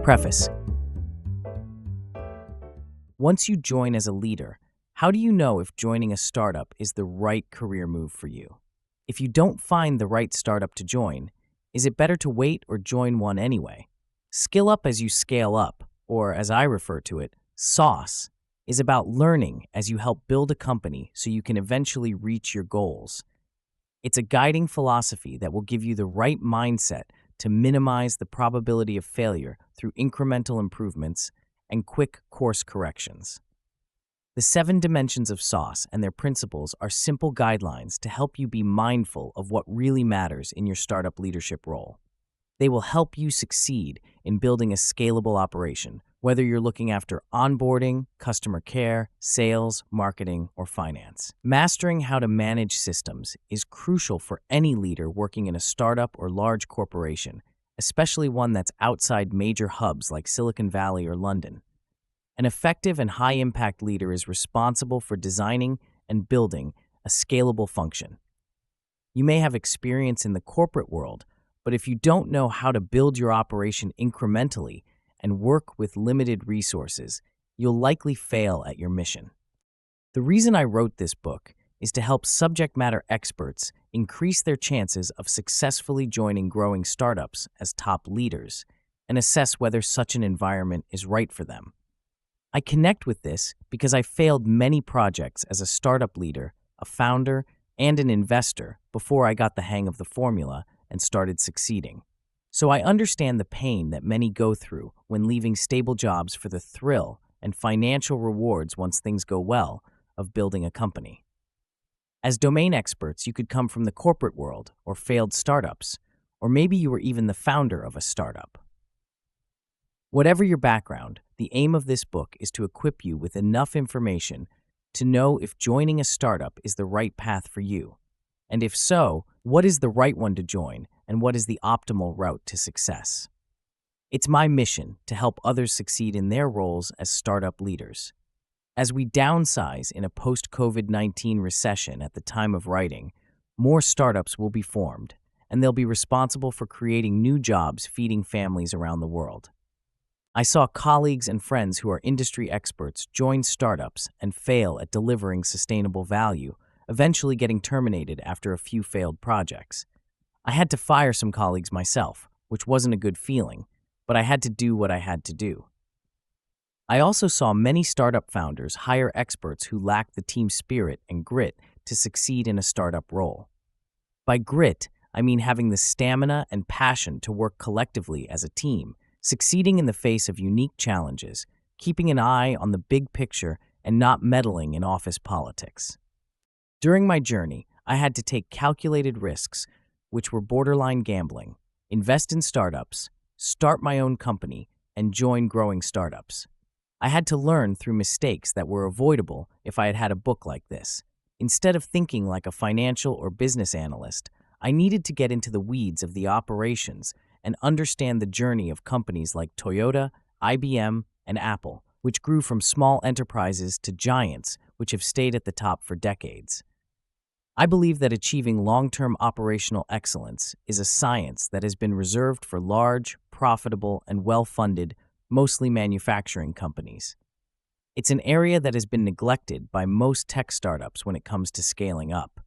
Preface. Once you join as a leader, how do you know if joining a startup is the right career move for you? If you don't find the right startup to join, is it better to wait or join one anyway? Skill up as you scale up, or as I refer to it, SAUS, is about learning as you help build a company so you can eventually reach your goals. It's a guiding philosophy that will give you the right mindset to minimize the probability of failure through incremental improvements and quick course corrections. The 7 dimensions of SAUS and their principles are simple guidelines to help you be mindful of what really matters in your startup leadership role. They will help you succeed in building a scalable operation, whether you're looking after onboarding, customer care, sales, marketing, or finance. Mastering how to manage systems is crucial for any leader working in a startup or large corporation, especially one that's outside major hubs like Silicon Valley or London. An effective and high-impact leader is responsible for designing and building a scalable function. You may have experience in the corporate world, but if you don't know how to build your operation incrementally and work with limited resources, you'll likely fail at your mission. The reason I wrote this book is to help subject matter experts increase their chances of successfully joining growing startups as top leaders and assess whether such an environment is right for them. I connect with this because I failed many projects as a startup leader, a founder, and an investor before I got the hang of the formula and started succeeding. So I understand the pain that many go through when leaving stable jobs for the thrill and financial rewards once things go well of building a company. As domain experts, you could come from the corporate world or failed startups, or maybe you were even the founder of a startup. Whatever your background, the aim of this book is to equip you with enough information to know if joining a startup is the right path for you. And if so, what is the right one to join and what is the optimal route to success? It's my mission to help others succeed in their roles as startup leaders. As we downsize in a post-COVID-19 recession at the time of writing, more startups will be formed, and they'll be responsible for creating new jobs feeding families around the world. I saw colleagues and friends who are industry experts join startups and fail at delivering sustainable value, eventually getting terminated after a few failed projects. I had to fire some colleagues myself, which wasn't a good feeling, but I had to do what I had to do. I also saw many startup founders hire experts who lacked the team spirit and grit to succeed in a startup role. By grit, I mean having the stamina and passion to work collectively as a team, succeeding in the face of unique challenges, keeping an eye on the big picture, and not meddling in office politics. During my journey, I had to take calculated risks, which were borderline gambling, invest in startups, start my own company, and join growing startups. I had to learn through mistakes that were avoidable if I had had a book like this. Instead of thinking like a financial or business analyst, I needed to get into the weeds of the operations and understand the journey of companies like Toyota, IBM, and Apple, which grew from small enterprises to giants which have stayed at the top for decades. I believe that achieving long-term operational excellence is a science that has been reserved for large, profitable, and well-funded, mostly manufacturing companies. It's an area that has been neglected by most tech startups when it comes to scaling up.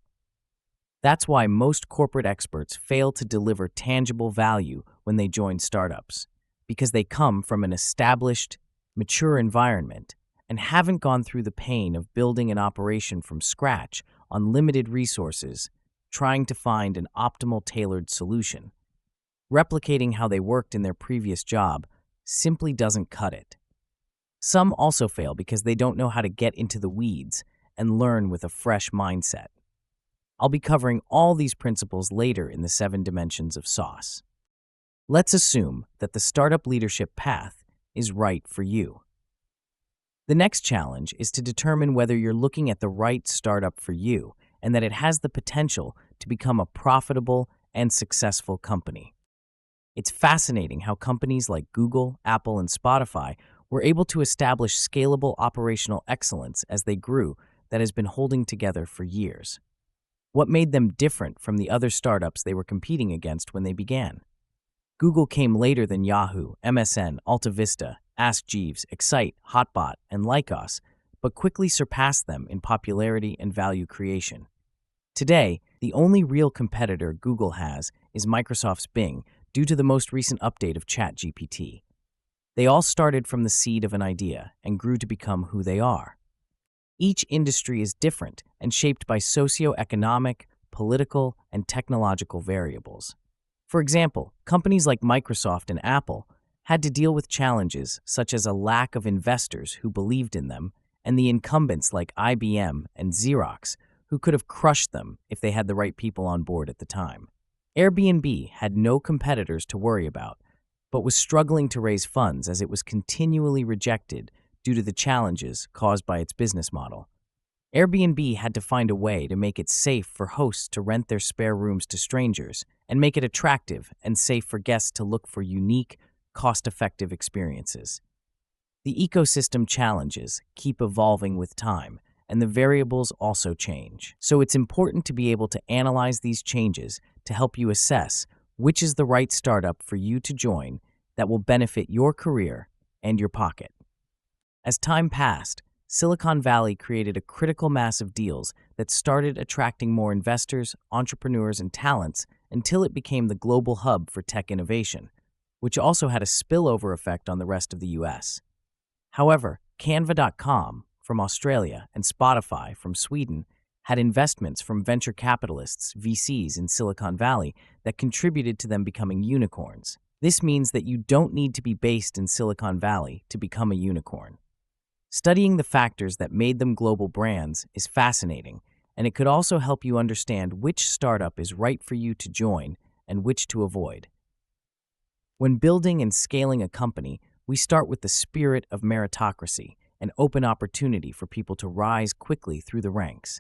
That's why most corporate experts fail to deliver tangible value when they join startups, because they come from an established, mature environment and haven't gone through the pain of building an operation from scratch on limited resources, trying to find an optimal tailored solution. Replicating how they worked in their previous job simply doesn't cut it. Some also fail because they don't know how to get into the weeds and learn with a fresh mindset. I'll be covering all these principles later in the 7 dimensions of SAUS. Let's assume that the startup leadership path is right for you. The next challenge is to determine whether you're looking at the right startup for you and that it has the potential to become a profitable and successful company. It's fascinating how companies like Google, Apple, and Spotify were able to establish scalable operational excellence as they grew that has been holding together for years. What made them different from the other startups they were competing against when they began? Google came later than Yahoo, MSN, AltaVista, Ask Jeeves, Excite, Hotbot, and Lycos, but quickly surpassed them in popularity and value creation. Today, the only real competitor Google has is Microsoft's Bing due to the most recent update of ChatGPT. They all started from the seed of an idea and grew to become who they are. Each industry is different and shaped by socioeconomic, political, and technological variables. For example, companies like Microsoft and Apple had to deal with challenges such as a lack of investors who believed in them and the incumbents like IBM and Xerox who could have crushed them if they had the right people on board at the time. Airbnb had no competitors to worry about, but was struggling to raise funds as it was continually rejected due to the challenges caused by its business model. Airbnb had to find a way to make it safe for hosts to rent their spare rooms to strangers and make it attractive and safe for guests to look for unique, cost-effective experiences. The ecosystem challenges keep evolving with time, and the variables also change. So it's important to be able to analyze these changes to help you assess which is the right startup for you to join that will benefit your career and your pocket. As time passed, Silicon Valley created a critical mass of deals that started attracting more investors, entrepreneurs, and talents until it became the global hub for tech innovation, which also had a spillover effect on the rest of the US. However, Canva.com from Australia and Spotify from Sweden had investments from venture capitalists, VCs in Silicon Valley that contributed to them becoming unicorns. This means that you don't need to be based in Silicon Valley to become a unicorn. Studying the factors that made them global brands is fascinating, and it could also help you understand which startup is right for you to join and which to avoid. When building and scaling a company, we start with the spirit of meritocracy and open opportunity for people to rise quickly through the ranks.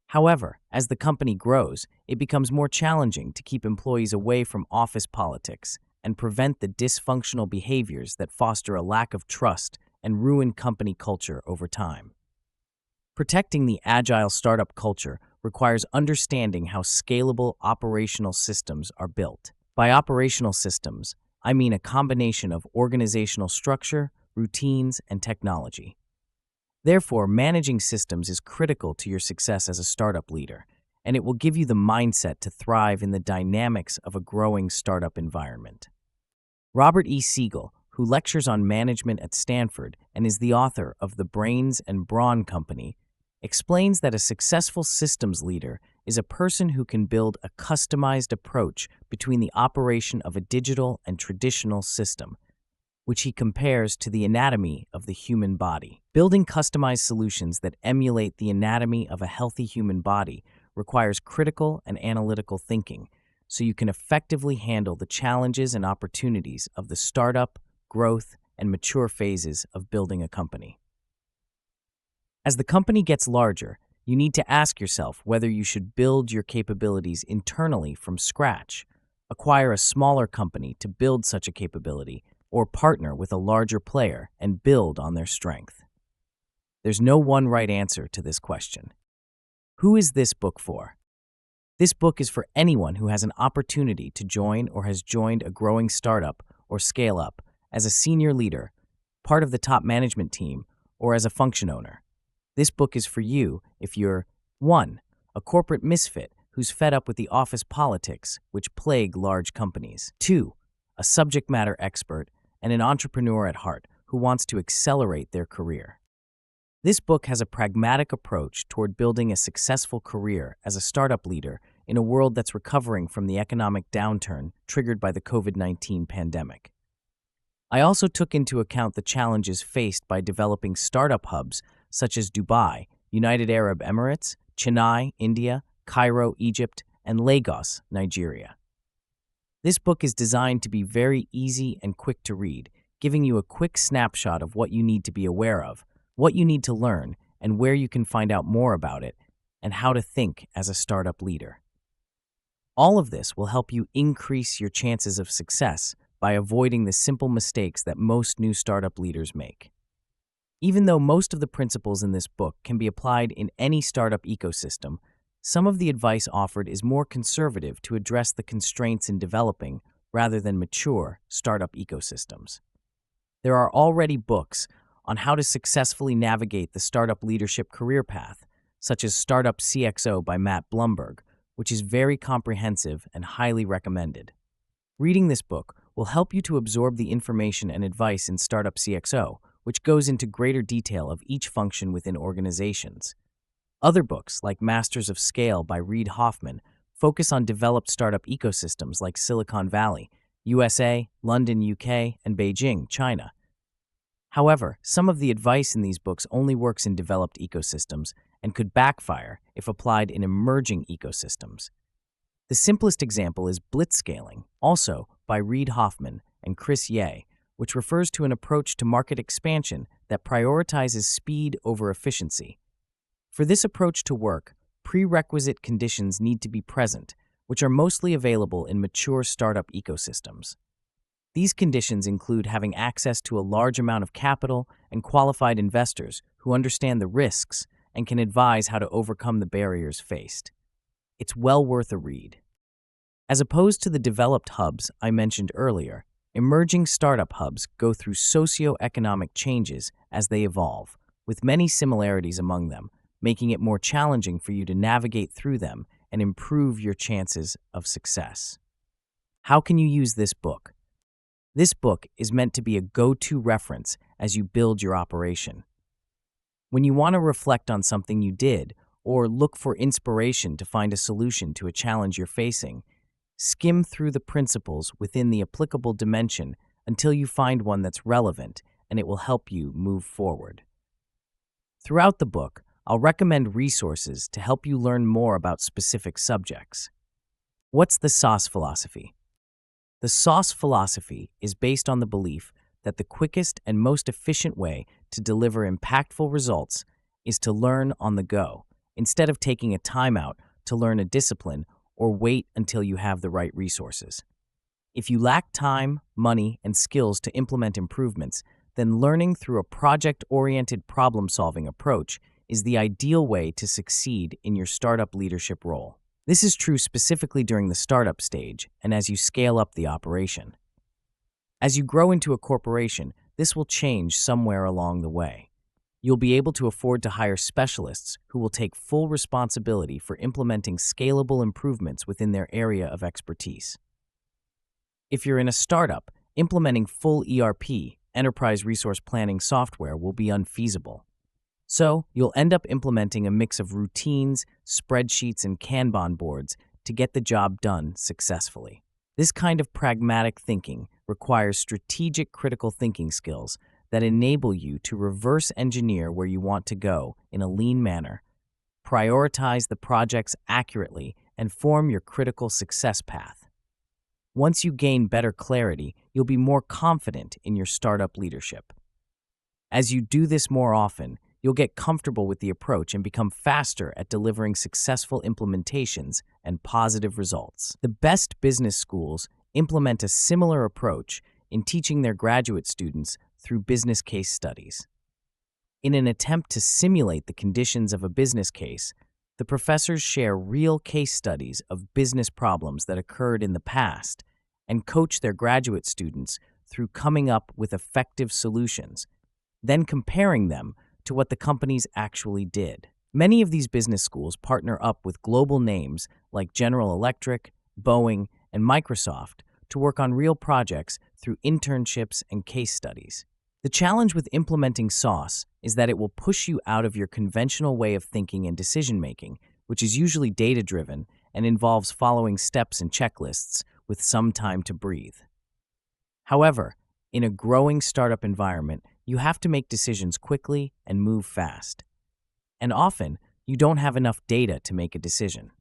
However, as the company grows, it becomes more challenging to keep employees away from office politics and prevent the dysfunctional behaviors that foster a lack of trust and ruin company culture over time. Protecting the agile startup culture requires understanding how scalable operational systems are built. By operational systems, I mean a combination of organizational structure, routines, and technology. Therefore, managing systems is critical to your success as a startup leader, and it will give you the mindset to thrive in the dynamics of a growing startup environment. Robert E. Siegel, who lectures on management at Stanford and is the author of The Brains and Brawn Company, explains that a successful systems leader is a person who can build a customized approach between the operation of a digital and traditional system, which he compares to the anatomy of the human body. Building customized solutions that emulate the anatomy of a healthy human body requires critical and analytical thinking, so you can effectively handle the challenges and opportunities of the startup, growth, and mature phases of building a company. As the company gets larger, you need to ask yourself whether you should build your capabilities internally from scratch, acquire a smaller company to build such a capability, or partner with a larger player and build on their strength. There's no one right answer to this question. Who is this book for? This book is for anyone who has an opportunity to join or has joined a growing startup or scale up as a senior leader, part of the top management team, or as a function owner. This book is for you if you're 1. A corporate misfit who's fed up with the office politics which plague large companies. 2. A subject matter expert and an entrepreneur at heart who wants to accelerate their career. This book has a pragmatic approach toward building a successful career as a startup leader in a world that's recovering from the economic downturn triggered by the COVID-19 pandemic. I also took into account the challenges faced by developing startup hubs such as Dubai, United Arab Emirates, Chennai, India, Cairo, Egypt, and Lagos, Nigeria. This book is designed to be very easy and quick to read, giving you a quick snapshot of what you need to be aware of, what you need to learn, and where you can find out more about it, and how to think as a startup leader. All of this will help you increase your chances of success by avoiding the simple mistakes that most new startup leaders make. Even though most of the principles in this book can be applied in any startup ecosystem, some of the advice offered is more conservative to address the constraints in developing, rather than mature startup ecosystems. There are already books on how to successfully navigate the startup leadership career path, such as Startup CXO by Matt Blumberg, which is very comprehensive and highly recommended. Reading this book will help you to absorb the information and advice in Startup CXO, which goes into greater detail of each function within organizations. Other books, like Masters of Scale by Reid Hoffman, focus on developed startup ecosystems like Silicon Valley, USA, London, UK, and Beijing, China. However, some of the advice in these books only works in developed ecosystems and could backfire if applied in emerging ecosystems. The simplest example is blitzscaling, also by Reid Hoffman and Chris Ye, which refers to an approach to market expansion that prioritizes speed over efficiency. For this approach to work, prerequisite conditions need to be present, which are mostly available in mature startup ecosystems. These conditions include having access to a large amount of capital and qualified investors who understand the risks and can advise how to overcome the barriers faced. It's well worth a read. As opposed to the developed hubs I mentioned earlier, emerging startup hubs go through socio-economic changes as they evolve, with many similarities among them, making it more challenging for you to navigate through them and improve your chances of success. How can you use this book? This book is meant to be a go-to reference as you build your operation. When you want to reflect on something you did or look for inspiration to find a solution to a challenge you're facing, skim through the principles within the applicable dimension until you find one that's relevant, and it will help you move forward. Throughout the book, I'll recommend resources to help you learn more about specific subjects. What's the SAUS philosophy? The SAUS philosophy is based on the belief that the quickest and most efficient way to deliver impactful results is to learn on the go, instead of taking a timeout to learn a discipline or wait until you have the right resources. If you lack time, money, and skills to implement improvements, then learning through a project-oriented problem-solving approach is the ideal way to succeed in your startup leadership role. This is true specifically during the startup stage and as you scale up the operation. As you grow into a corporation, this will change somewhere along the way. You'll be able to afford to hire specialists who will take full responsibility for implementing scalable improvements within their area of expertise. If you're in a startup, implementing full ERP, enterprise resource planning software, will be unfeasible. So, you'll end up implementing a mix of routines, spreadsheets, and Kanban boards to get the job done successfully. This kind of pragmatic thinking requires strategic critical thinking skills that enable you to reverse engineer where you want to go in a lean manner, prioritize the projects accurately, and form your critical success path. Once you gain better clarity, you'll be more confident in your startup leadership. As you do this more often, you'll get comfortable with the approach and become faster at delivering successful implementations and positive results. The best business schools implement a similar approach in teaching their graduate students through business case studies. In an attempt to simulate the conditions of a business case, the professors share real case studies of business problems that occurred in the past and coach their graduate students through coming up with effective solutions, then comparing them to what the companies actually did. Many of these business schools partner up with global names like General Electric, Boeing, and Microsoft to work on real projects through internships and case studies. The challenge with implementing SAUS is that it will push you out of your conventional way of thinking and decision-making, which is usually data-driven and involves following steps and checklists with some time to breathe. However, in a growing startup environment, you have to make decisions quickly and move fast. And often, you don't have enough data to make a decision.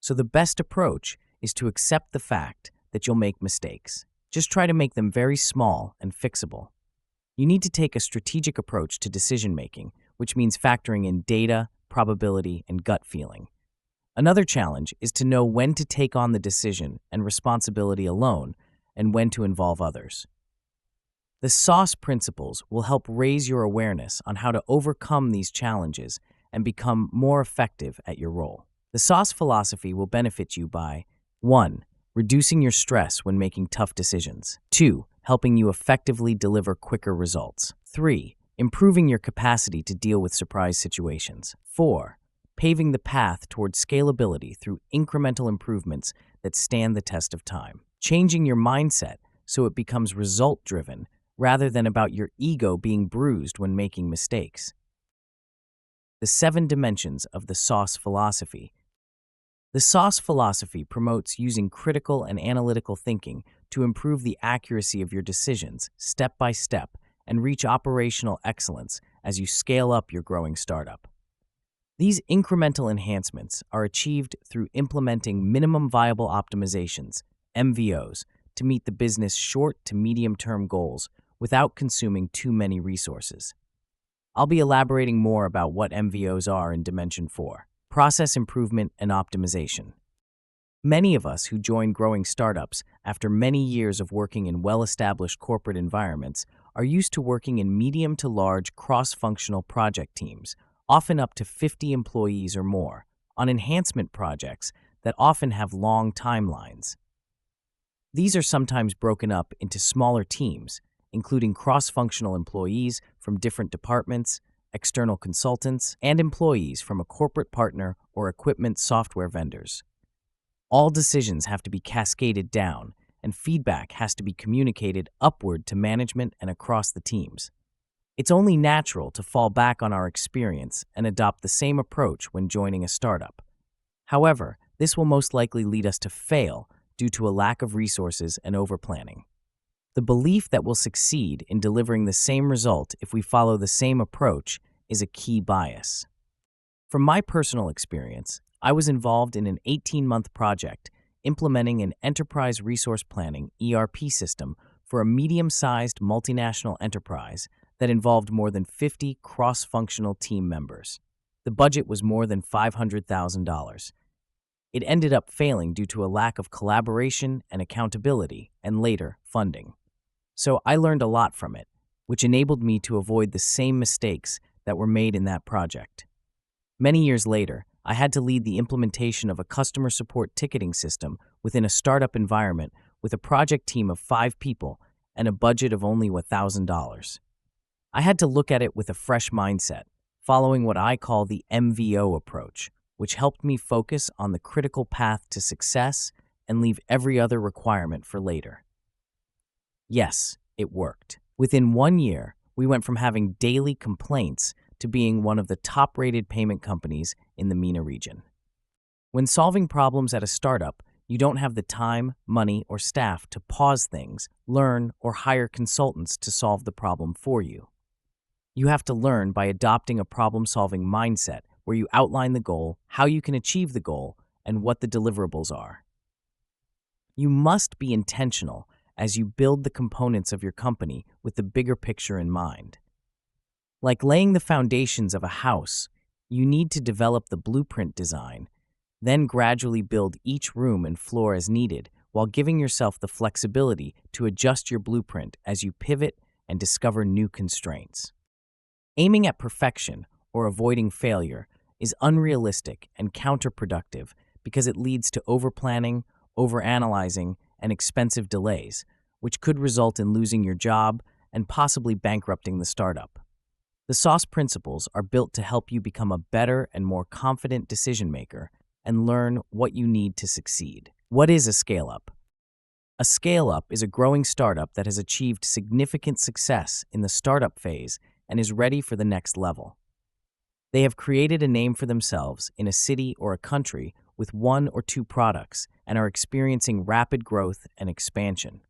So the best approach is to accept the fact that you'll make mistakes. Just try to make them very small and fixable. You need to take a strategic approach to decision-making, which means factoring in data, probability, and gut feeling. Another challenge is to know when to take on the decision and responsibility alone and when to involve others. The SAUS principles will help raise your awareness on how to overcome these challenges and become more effective at your role. The SAUS philosophy will benefit you by 1. reducing your stress when making tough decisions. 2. Helping you effectively deliver quicker results. 3. Improving your capacity to deal with surprise situations. 4. Paving the path towards scalability through incremental improvements that stand the test of time. Changing your mindset so it becomes result-driven rather than about your ego being bruised when making mistakes. The 7 dimensions of the SAUS philosophy. The SAUS philosophy promotes using critical and analytical thinking to improve the accuracy of your decisions step by step and reach operational excellence as you scale up your growing startup. These incremental enhancements are achieved through implementing minimum viable optimizations, MVOs, to meet the business short to medium-term goals without consuming too many resources. I'll be elaborating more about what MVOs are in Dimension 4, Process Improvement and Optimization. Many of us who join growing startups after many years of working in well-established corporate environments are used to working in medium to large cross-functional project teams, often up to 50 employees or more, on enhancement projects that often have long timelines. These are sometimes broken up into smaller teams, including cross-functional employees from different departments, external consultants, and employees from a corporate partner or equipment software vendors. All decisions have to be cascaded down, and feedback has to be communicated upward to management and across the teams. It's only natural to fall back on our experience and adopt the same approach when joining a startup. However, this will most likely lead us to fail due to a lack of resources and overplanning. The belief that we'll succeed in delivering the same result if we follow the same approach is a key bias. From my personal experience, I was involved in an 18-month project implementing an enterprise resource planning (ERP) system for a medium-sized multinational enterprise that involved more than 50 cross-functional team members. The budget was more than $500,000. It ended up failing due to a lack of collaboration and accountability, and later, funding. So I learned a lot from it, which enabled me to avoid the same mistakes that were made in that project. Many years later, I had to lead the implementation of a customer support ticketing system within a startup environment with a project team of 5 people and a budget of only $1,000. I had to look at it with a fresh mindset, following what I call the MVO approach, which helped me focus on the critical path to success and leave every other requirement for later. Yes, it worked. Within 1 year, we went from having daily complaints to being one of the top-rated payment companies in the MENA region. When solving problems at a startup, you don't have the time, money, or staff to pause things, learn, or hire consultants to solve the problem for you. You have to learn by adopting a problem-solving mindset where you outline the goal, how you can achieve the goal, and what the deliverables are. You must be intentional as you build the components of your company with the bigger picture in mind. Like laying the foundations of a house, you need to develop the blueprint design, then gradually build each room and floor as needed while giving yourself the flexibility to adjust your blueprint as you pivot and discover new constraints. Aiming at perfection or avoiding failure is unrealistic and counterproductive because it leads to overplanning, overanalyzing, and expensive delays, which could result in losing your job and possibly bankrupting the startup. The SAUS principles are built to help you become a better and more confident decision maker and learn what you need to succeed. What is a scale-up? A scale-up is a growing startup that has achieved significant success in the startup phase and is ready for the next level. They have created a name for themselves in a city or a country with 1 or 2 products and are experiencing rapid growth and expansion.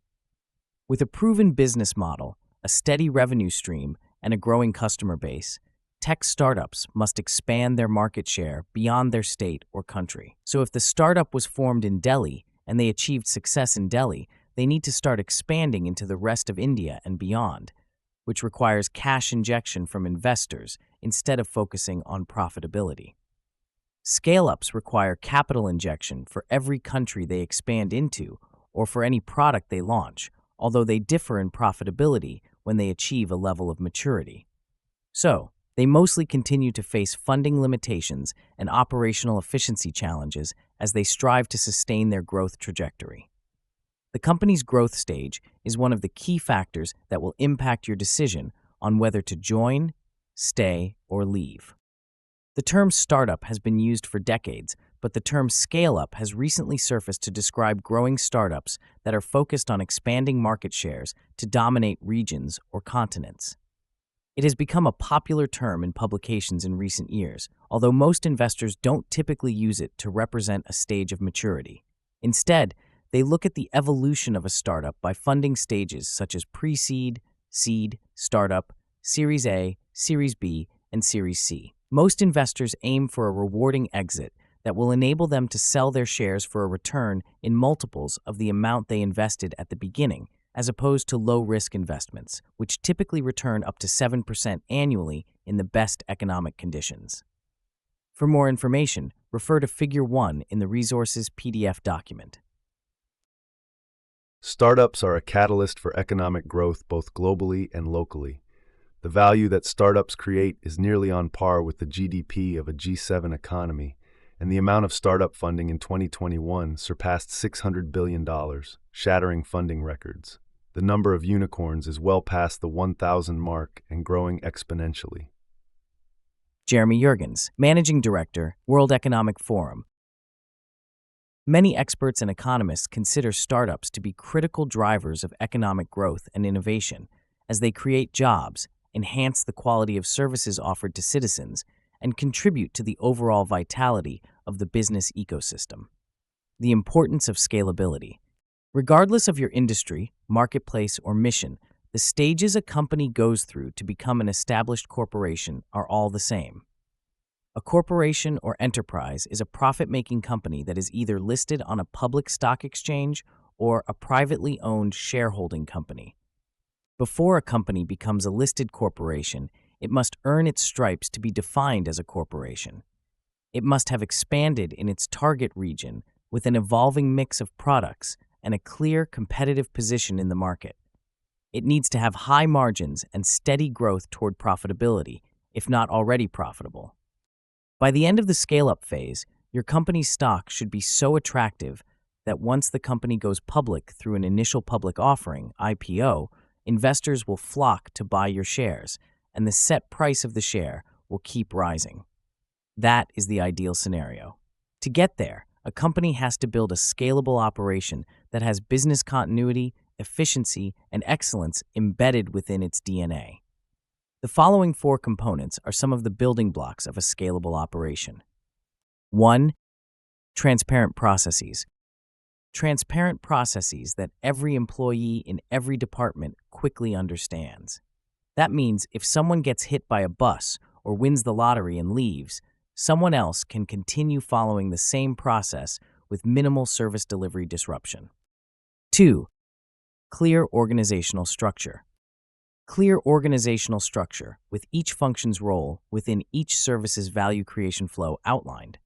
With a proven business model, a steady revenue stream, and a growing customer base, tech startups must expand their market share beyond their state or country. So if the startup was formed in Delhi and they achieved success in Delhi, they need to start expanding into the rest of India and beyond, which requires cash injection from investors instead of focusing on profitability. Scale-ups require capital injection for every country they expand into or for any product they launch, although they differ in profitability when they achieve a level of maturity. So, they mostly continue to face funding limitations and operational efficiency challenges as they strive to sustain their growth trajectory. The company's growth stage is one of the key factors that will impact your decision on whether to join, stay, or leave. The term startup has been used for decades, but the term scale-up has recently surfaced to describe growing startups that are focused on expanding market shares to dominate regions or continents. It has become a popular term in publications in recent years, although most investors don't typically use it to represent a stage of maturity. Instead, they look at the evolution of a startup by funding stages such as pre-seed, seed, startup, Series A, Series B, and Series C. Most investors aim for a rewarding exit that will enable them to sell their shares for a return in multiples of the amount they invested at the beginning, as opposed to low-risk investments, which typically return up to 7% annually in the best economic conditions. For more information, refer to Figure 1 in the Resources PDF document. Startups are a catalyst for economic growth both globally and locally. The value that startups create is nearly on par with the GDP of a G7 economy, and the amount of startup funding in 2021 surpassed $600 billion, shattering funding records. The number of unicorns is well past the 1,000 mark and growing exponentially. Jeremy Jurgens, Managing Director, World Economic Forum. Many experts and economists consider startups to be critical drivers of economic growth and innovation, as they create jobs, enhance the quality of services offered to citizens, and contribute to the overall vitality of the business ecosystem. The importance of scalability. Regardless of your industry, marketplace, or mission, the stages a company goes through to become an established corporation are all the same. A corporation or enterprise is a profit-making company that is either listed on a public stock exchange or a privately owned shareholding company. Before a company becomes a listed corporation, it must earn its stripes to be defined as a corporation. It must have expanded in its target region with an evolving mix of products and a clear competitive position in the market. It needs to have high margins and steady growth toward profitability, if not already profitable. By the end of the scale-up phase, your company's stock should be so attractive that once the company goes public through an initial public offering, IPO, investors will flock to buy your shares, and the set price of the share will keep rising. That is the ideal scenario. To get there, a company has to build a scalable operation that has business continuity, efficiency, and excellence embedded within its DNA. The following 4 components are some of the building blocks of a scalable operation. 1. Transparent processes. Transparent processes that every employee in every department quickly understands. That means if someone gets hit by a bus or wins the lottery and leaves, someone else can continue following the same process with minimal service delivery disruption. 2. Clear organizational structure. Clear organizational structure with each function's role within each service's value creation flow outlined.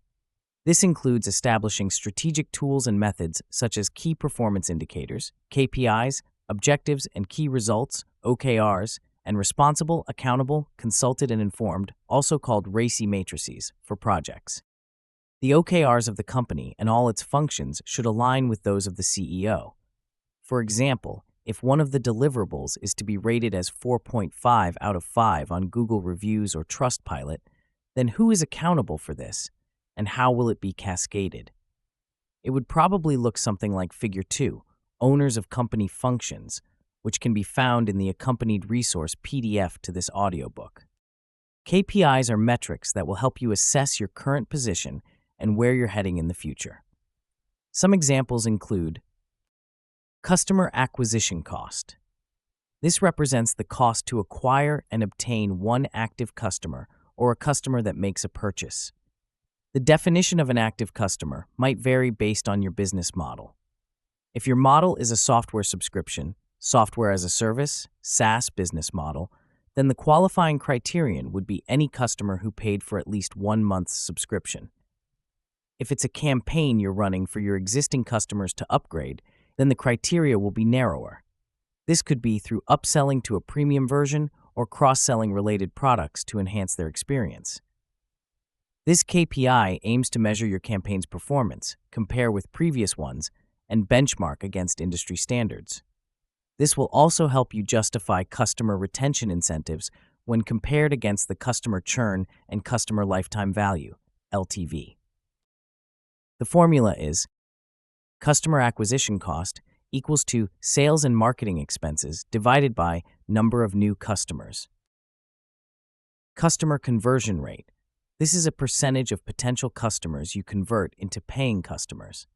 This includes establishing strategic tools and methods such as key performance indicators, KPIs, objectives and key results, OKRs, and responsible, accountable, consulted, and informed, also called RACI matrices, for projects. The OKRs of the company and all its functions should align with those of the CEO. For example, if one of the deliverables is to be rated as 4.5 out of 5 on Google Reviews or Trustpilot, then who is accountable for this, and how will it be cascaded? It would probably look something like Figure 2, Owners of Company Functions, which can be found in the accompanied resource PDF to this audiobook. KPIs are metrics that will help you assess your current position and where you're heading in the future. Some examples include customer acquisition cost. This represents the cost to acquire and obtain one active customer or a customer that makes a purchase. The definition of an active customer might vary based on your business model. If your model is a software subscription, software as a service, SaaS business model, then the qualifying criterion would be any customer who paid for at least 1 month's subscription. If it's a campaign you're running for your existing customers to upgrade, then the criteria will be narrower. This could be through upselling to a premium version or cross-selling related products to enhance their experience. This KPI aims to measure your campaign's performance, compare with previous ones, and benchmark against industry standards. This will also help you justify customer retention incentives when compared against the customer churn and customer lifetime value, LTV. The formula is customer acquisition cost equals to sales and marketing expenses divided by number of new customers. Customer conversion rate. This is a percentage of potential customers you convert into paying customers.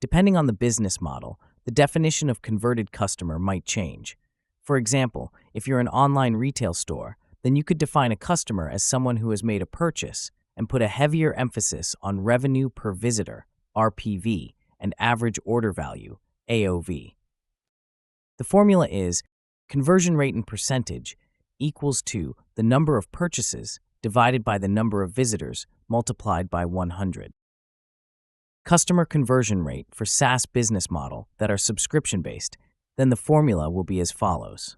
Depending on the business model, the definition of converted customer might change. For example, if you're an online retail store, then you could define a customer as someone who has made a purchase and put a heavier emphasis on revenue per visitor, RPV, and average order value, AOV. The formula is conversion rate in percentage equals to the number of purchases divided by the number of visitors multiplied by 100. Customer conversion rate for SaaS business model that are subscription-based, then the formula will be as follows.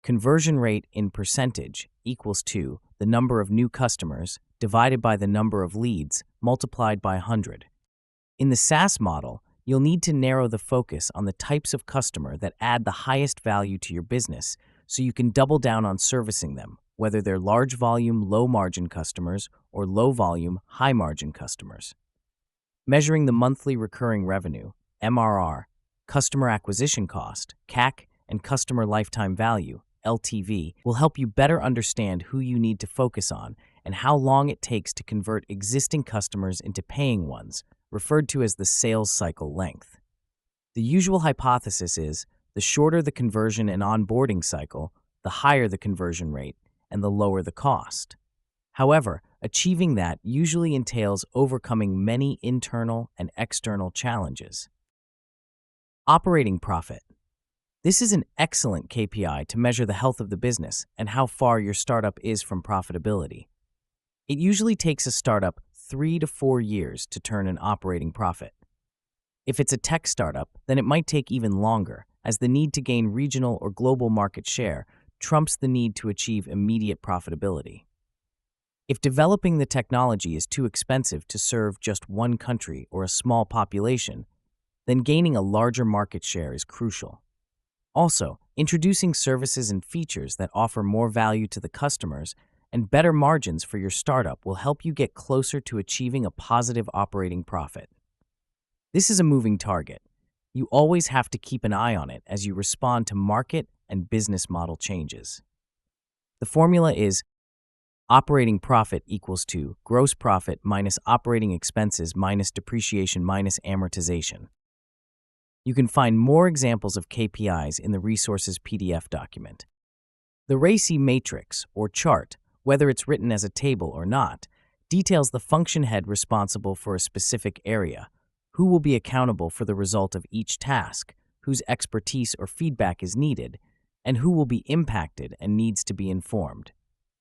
Conversion rate in percentage equals to the number of new customers divided by the number of leads multiplied by 100. In the SaaS model, you'll need to narrow the focus on the types of customer that add the highest value to your business so you can double down on servicing them, whether they're large volume, low margin customers or low volume, high margin customers. Measuring the monthly recurring revenue, MRR, customer acquisition cost, CAC, and customer lifetime value, LTV, will help you better understand who you need to focus on and how long it takes to convert existing customers into paying ones, referred to as the sales cycle length. The usual hypothesis is the shorter the conversion and onboarding cycle, the higher the conversion rate and the lower the cost. However, achieving that usually entails overcoming many internal and external challenges. Operating profit. This is an excellent KPI to measure the health of the business and how far your startup is from profitability. It usually takes a startup 3 to 4 years to turn an operating profit. If it's a tech startup, then it might take even longer, as the need to gain regional or global market share trumps the need to achieve immediate profitability. If developing the technology is too expensive to serve just one country or a small population, then gaining a larger market share is crucial. Also, introducing services and features that offer more value to the customers and better margins for your startup will help you get closer to achieving a positive operating profit. This is a moving target. You always have to keep an eye on it as you respond to market and business model changes. The formula is operating profit equals to gross profit minus operating expenses minus depreciation minus amortization. You can find more examples of KPIs in the resources PDF document. The RACI matrix, or chart, whether it's written as a table or not, details the function head responsible for a specific area, who will be accountable for the result of each task, whose expertise or feedback is needed, and who will be impacted and needs to be informed.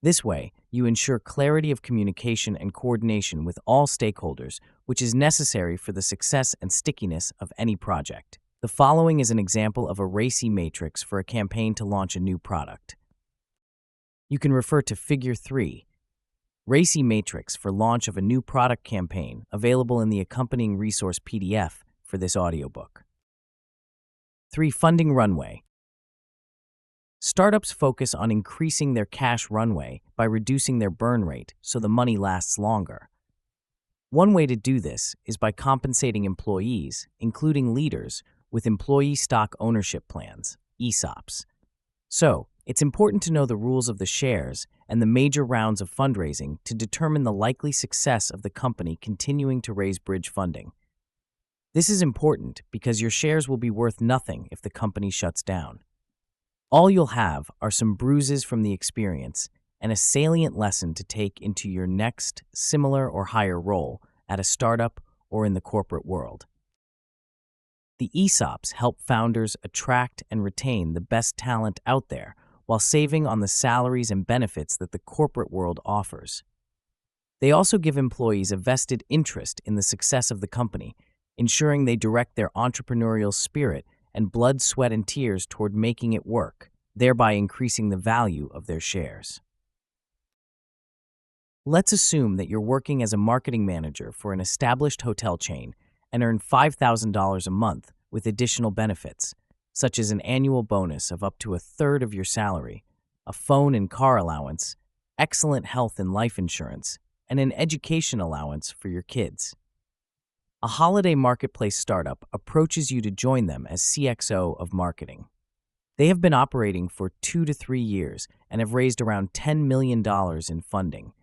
This way, you ensure clarity of communication and coordination with all stakeholders, which is necessary for the success and stickiness of any project. The following is an example of a RACI matrix for a campaign to launch a new product. You can refer to Figure 3, RACI matrix for launch of a new product campaign, available in the accompanying resource PDF for this audiobook. 3. Funding runway. Startups focus on increasing their cash runway by reducing their burn rate so the money lasts longer. One way to do this is by compensating employees, including leaders, with employee stock ownership plans, ESOPs. So, it's important to know the rules of the shares and the major rounds of fundraising to determine the likely success of the company continuing to raise bridge funding. This is important because your shares will be worth nothing if the company shuts down. All you'll have are some bruises from the experience and a salient lesson to take into your next similar or higher role at a startup or in the corporate world. The ESOPs help founders attract and retain the best talent out there while saving on the salaries and benefits that the corporate world offers. They also give employees a vested interest in the success of the company, ensuring they direct their entrepreneurial spirit and blood, sweat, and tears toward making it work, thereby increasing the value of their shares. Let's assume that you're working as a marketing manager for an established hotel chain and earn $5,000 a month with additional benefits, such as an annual bonus of up to a third of your salary, a phone and car allowance, excellent health and life insurance, and an education allowance for your kids. A holiday marketplace startup approaches you to join them as CXO of marketing. They have been operating for 2 to 3 years and have raised around $10 million in funding.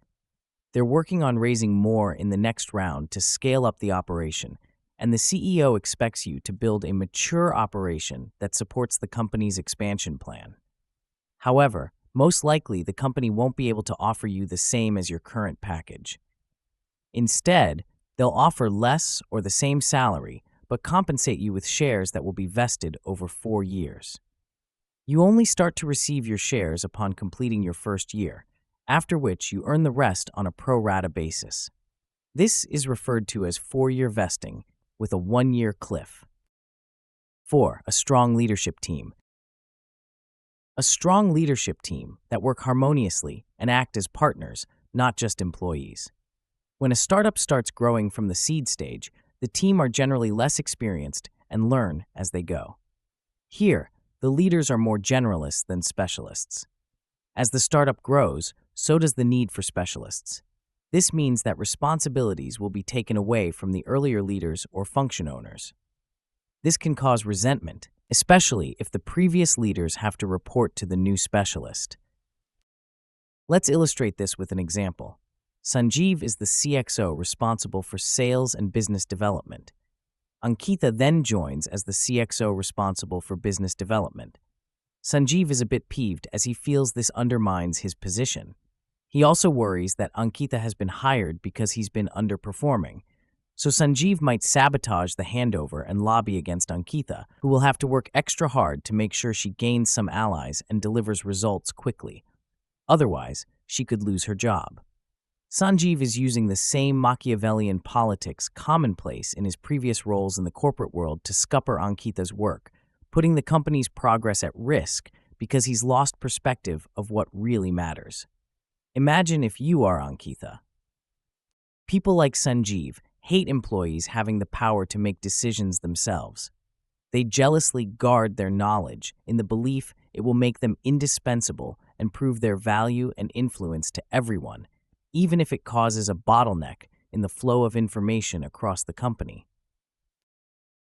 They're working on raising more in the next round to scale up the operation, and the CEO expects you to build a mature operation that supports the company's expansion plan. However, most likely the company won't be able to offer you the same as your current package. Instead, they'll offer less or the same salary, but compensate you with shares that will be vested over 4 years. You only start to receive your shares upon completing your first year, after which you earn the rest on a pro rata basis. This is referred to as 4-year vesting with a 1-year cliff. 4. A strong leadership team. A strong leadership team that work harmoniously and act as partners, not just employees. When a startup starts growing from the seed stage, the team are generally less experienced and learn as they go. Here, the leaders are more generalists than specialists. As the startup grows, so does the need for specialists. This means that responsibilities will be taken away from the earlier leaders or function owners. This can cause resentment, especially if the previous leaders have to report to the new specialist. Let's illustrate this with an example. Sanjeev is the CXO responsible for sales and business development. Ankita then joins as the CXO responsible for business development. Sanjeev is a bit peeved as he feels this undermines his position. He also worries that Ankita has been hired because he's been underperforming. So Sanjeev might sabotage the handover and lobby against Ankita, who will have to work extra hard to make sure she gains some allies and delivers results quickly. Otherwise, she could lose her job. Sanjeev is using the same Machiavellian politics commonplace in his previous roles in the corporate world to scupper Ankita's work, putting the company's progress at risk because he's lost perspective of what really matters. Imagine if you are Ankita. People like Sanjeev hate employees having the power to make decisions themselves. They jealously guard their knowledge in the belief it will make them indispensable and prove their value and influence to everyone, even if it causes a bottleneck in the flow of information across the company.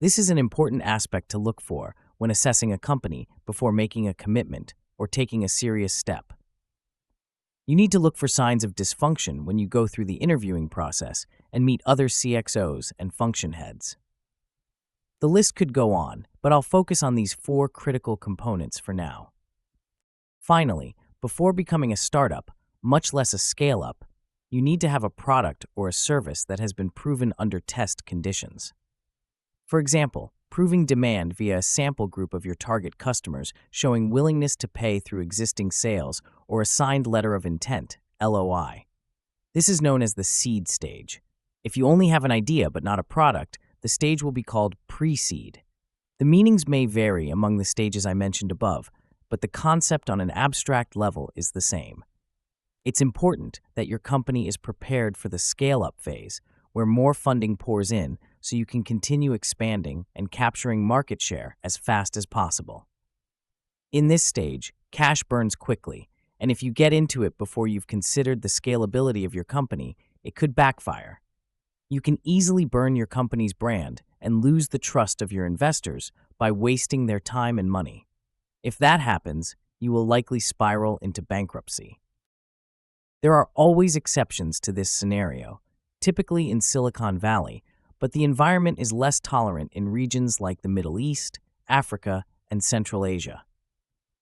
This is an important aspect to look for when assessing a company before making a commitment or taking a serious step. You need to look for signs of dysfunction when you go through the interviewing process and meet other CXOs and function heads. The list could go on, but I'll focus on these 4 critical components for now. Finally, before becoming a startup, much less a scale-up, you need to have a product or a service that has been proven under test conditions. For example, proving demand via a sample group of your target customers showing willingness to pay through existing sales or a signed letter of intent, LOI. This is known as the seed stage. If you only have an idea but not a product, the stage will be called pre-seed. The meanings may vary among the stages I mentioned above, but the concept on an abstract level is the same. It's important that your company is prepared for the scale-up phase, where more funding pours in so you can continue expanding and capturing market share as fast as possible. In this stage, cash burns quickly, and if you get into it before you've considered the scalability of your company, it could backfire. You can easily burn your company's brand and lose the trust of your investors by wasting their time and money. If that happens, you will likely spiral into bankruptcy. There are always exceptions to this scenario, typically in Silicon Valley, but the environment is less tolerant in regions like the Middle East, Africa, and Central Asia.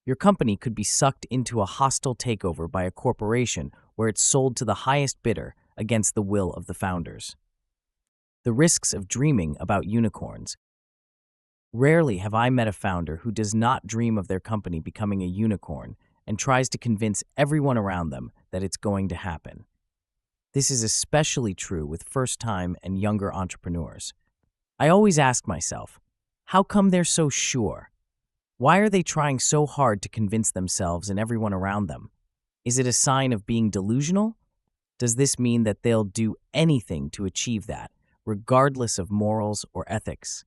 Your company could be sucked into a hostile takeover by a corporation where it's sold to the highest bidder against the will of the founders. The risks of dreaming about unicorns. Rarely have I met a founder who does not dream of their company becoming a unicorn and tries to convince everyone around them that it's going to happen. This is especially true with first-time and younger entrepreneurs. I always ask myself, how come they're so sure? Why are they trying so hard to convince themselves and everyone around them? Is it a sign of being delusional? Does this mean that they'll do anything to achieve that, regardless of morals or ethics.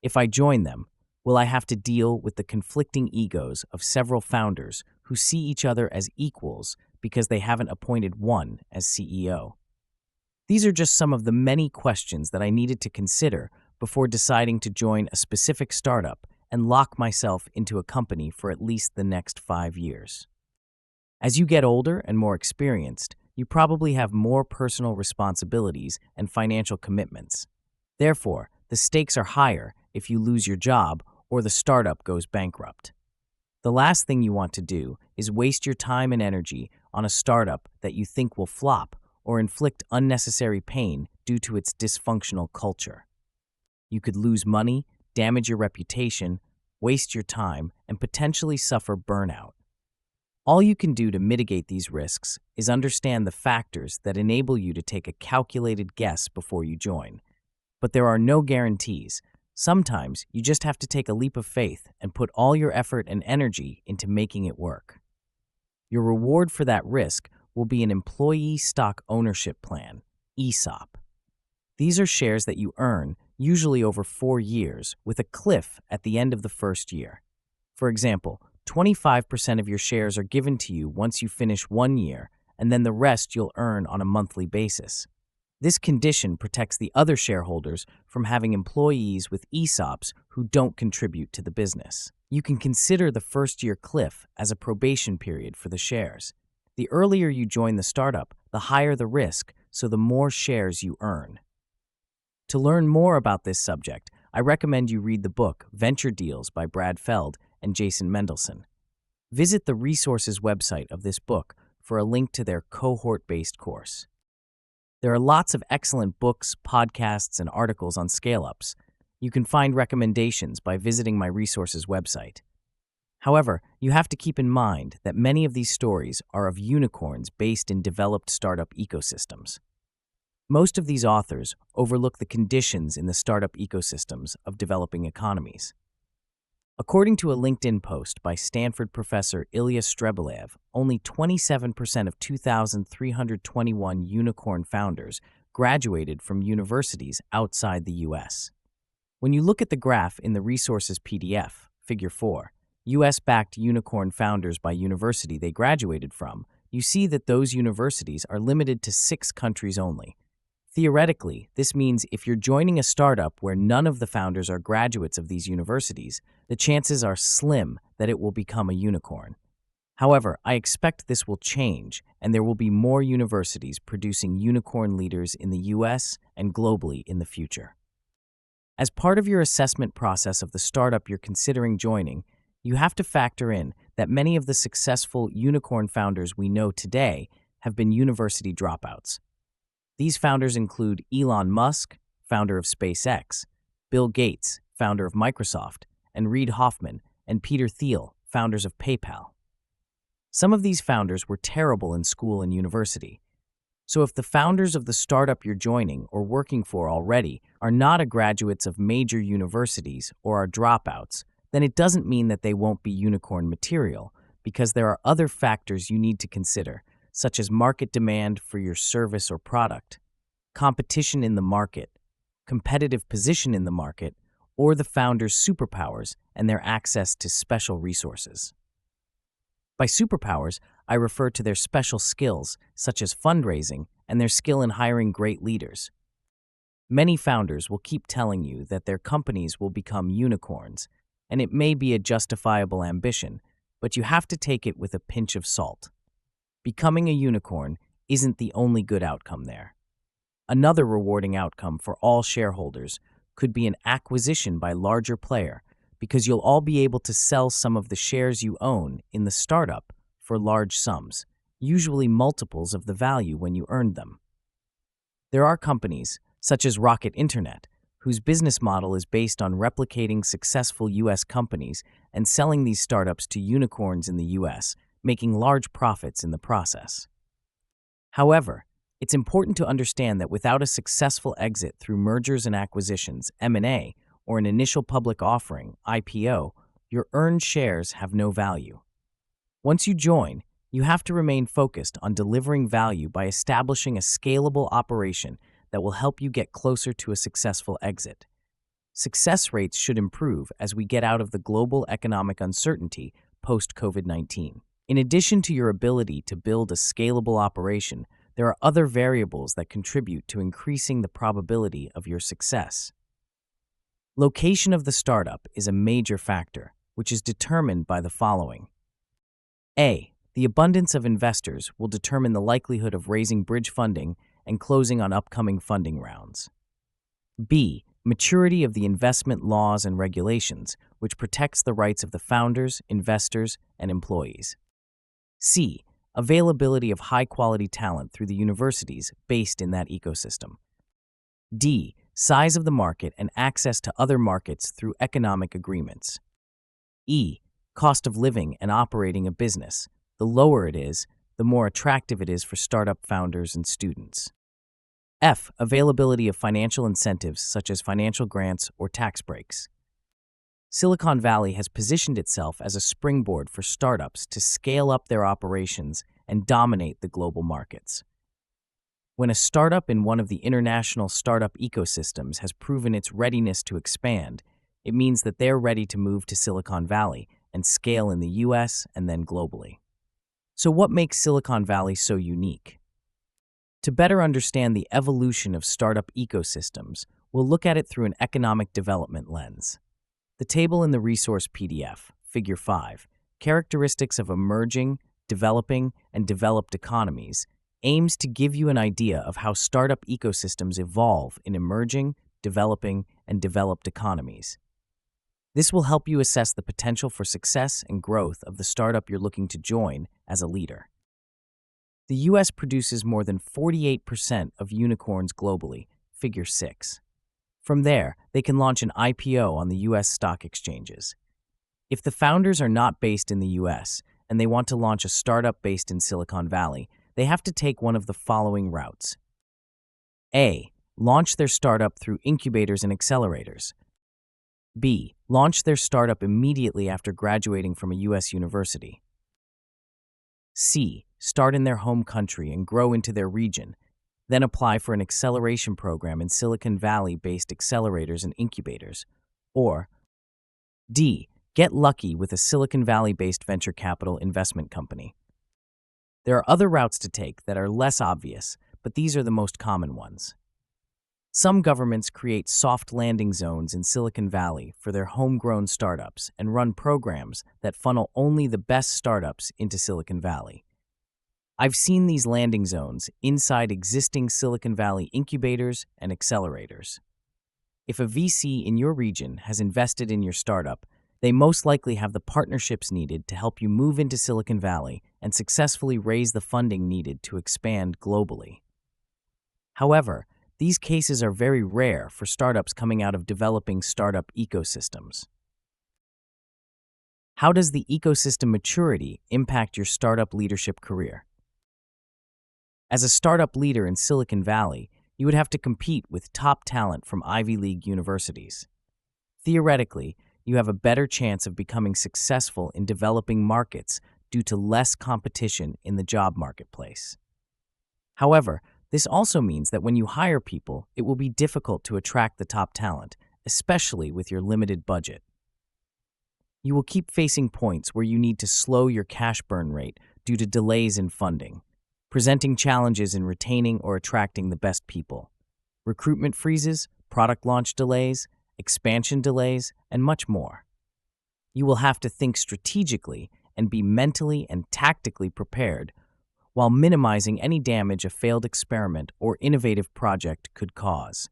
If I join them, will I have to deal with the conflicting egos of several founders who see each other as equals because they haven't appointed one as CEO? These are just some of the many questions that I needed to consider before deciding to join a specific startup and lock myself into a company for at least the next 5 years. As you get older and more experienced, you probably have more personal responsibilities and financial commitments. Therefore, the stakes are higher if you lose your job or the startup goes bankrupt. The last thing you want to do is waste your time and energy on a startup that you think will flop or inflict unnecessary pain due to its dysfunctional culture. You could lose money, damage your reputation, waste your time, and potentially suffer burnout. All you can do to mitigate these risks is understand the factors that enable you to take a calculated guess before you join. But there are no guarantees. Sometimes you just have to take a leap of faith and put all your effort and energy into making it work. Your reward for that risk will be an employee stock ownership plan, ESOP. These are shares that you earn, usually over 4 years, with a cliff at the end of the first year. For example, 25% of your shares are given to you once you finish 1 year, and then the rest you'll earn on a monthly basis. This condition protects the other shareholders from having employees with ESOPs who don't contribute to the business. You can consider the first-year cliff as a probation period for the shares. The earlier you join the startup, the higher the risk, so the more shares you earn. To learn more about this subject, I recommend you read the book Venture Deals by Brad Feld and Jason Mendelsohn. Visit the resources website of this book for a link to their cohort-based course. There are lots of excellent books, podcasts, and articles on scale-ups. You can find recommendations by visiting my resources website. However, you have to keep in mind that many of these stories are of unicorns based in developed startup ecosystems. Most of these authors overlook the conditions in the startup ecosystems of developing economies. According to a LinkedIn post by Stanford professor Ilya Strebelev, only 27% of 2,321 unicorn founders graduated from universities outside the U.S. When you look at the graph in the resources PDF, Figure 4, U.S.-backed unicorn founders by university they graduated from, you see that those universities are limited to 6 countries only. Theoretically, this means if you're joining a startup where none of the founders are graduates of these universities, the chances are slim that it will become a unicorn. However, I expect this will change, and there will be more universities producing unicorn leaders in the US and globally in the future. As part of your assessment process of the startup you're considering joining, you have to factor in that many of the successful unicorn founders we know today have been university dropouts. These founders include Elon Musk, founder of SpaceX, Bill Gates, founder of Microsoft, and Reid Hoffman and Peter Thiel, founders of PayPal. Some of these founders were terrible in school and university. So if the founders of the startup you're joining or working for already are not graduates of major universities or are dropouts, then it doesn't mean that they won't be unicorn material, because there are other factors you need to consider, such as market demand for your service or product, competition in the market, competitive position in the market, or the founder's superpowers and their access to special resources. By superpowers, I refer to their special skills, such as fundraising and their skill in hiring great leaders. Many founders will keep telling you that their companies will become unicorns, and it may be a justifiable ambition, but you have to take it with a pinch of salt. Becoming a unicorn isn't the only good outcome there. Another rewarding outcome for all shareholders could be an acquisition by larger player, because you'll all be able to sell some of the shares you own in the startup for large sums, usually multiples of the value when you earned them. There are companies, such as Rocket Internet, whose business model is based on replicating successful U.S. companies and selling these startups to unicorns in the U.S., making large profits in the process. However, it's important to understand that without a successful exit through mergers and acquisitions, M&A, or an initial public offering, IPO, your earned shares have no value. Once you join, you have to remain focused on delivering value by establishing a scalable operation that will help you get closer to a successful exit. Success rates should improve as we get out of the global economic uncertainty post-COVID-19. In addition to your ability to build a scalable operation, there are other variables that contribute to increasing the probability of your success. Location of the startup is a major factor, which is determined by the following. A. The abundance of investors will determine the likelihood of raising bridge funding and closing on upcoming funding rounds. B. Maturity of the investment laws and regulations, which protects the rights of the founders, investors, and employees. C. Availability of high-quality talent through the universities based in that ecosystem. D. Size of the market and access to other markets through economic agreements. E. Cost of living and operating a business. The lower it is, the more attractive it is for startup founders and students. F. Availability of financial incentives such as financial grants or tax breaks. Silicon Valley has positioned itself as a springboard for startups to scale up their operations and dominate the global markets. When a startup in one of the international startup ecosystems has proven its readiness to expand, it means that they're ready to move to Silicon Valley and scale in the US and then globally. So what makes Silicon Valley so unique? To better understand the evolution of startup ecosystems, we'll look at it through an economic development lens. The table in the resource PDF, Figure 5, Characteristics of Emerging, Developing, and Developed Economies, aims to give you an idea of how startup ecosystems evolve in emerging, developing, and developed economies. This will help you assess the potential for success and growth of the startup you're looking to join as a leader. The U.S. produces more than 48% of unicorns globally, Figure 6. From there, they can launch an IPO on the U.S. stock exchanges. If the founders are not based in the U.S. and they want to launch a startup based in Silicon Valley, they have to take one of the following routes. A. Launch their startup through incubators and accelerators. B. Launch their startup immediately after graduating from a U.S. university. C. Start in their home country and grow into their region, then apply for an acceleration program in Silicon Valley-based accelerators and incubators. Or D. Get lucky with a Silicon Valley-based venture capital investment company. There are other routes to take that are less obvious, but these are the most common ones. Some governments create soft landing zones in Silicon Valley for their homegrown startups and run programs that funnel only the best startups into Silicon Valley. I've seen these landing zones inside existing Silicon Valley incubators and accelerators. If a VC in your region has invested in your startup, they most likely have the partnerships needed to help you move into Silicon Valley and successfully raise the funding needed to expand globally. However, these cases are very rare for startups coming out of developing startup ecosystems. How does the ecosystem maturity impact your startup leadership career? As a startup leader in Silicon Valley, you would have to compete with top talent from Ivy League universities. Theoretically, you have a better chance of becoming successful in developing markets due to less competition in the job marketplace. However, this also means that when you hire people, it will be difficult to attract the top talent, especially with your limited budget. You will keep facing points where you need to slow your cash burn rate due to delays in funding, presenting challenges in retaining or attracting the best people, recruitment freezes, product launch delays, expansion delays, and much more. You will have to think strategically and be mentally and tactically prepared while minimizing any damage a failed experiment or innovative project could cause.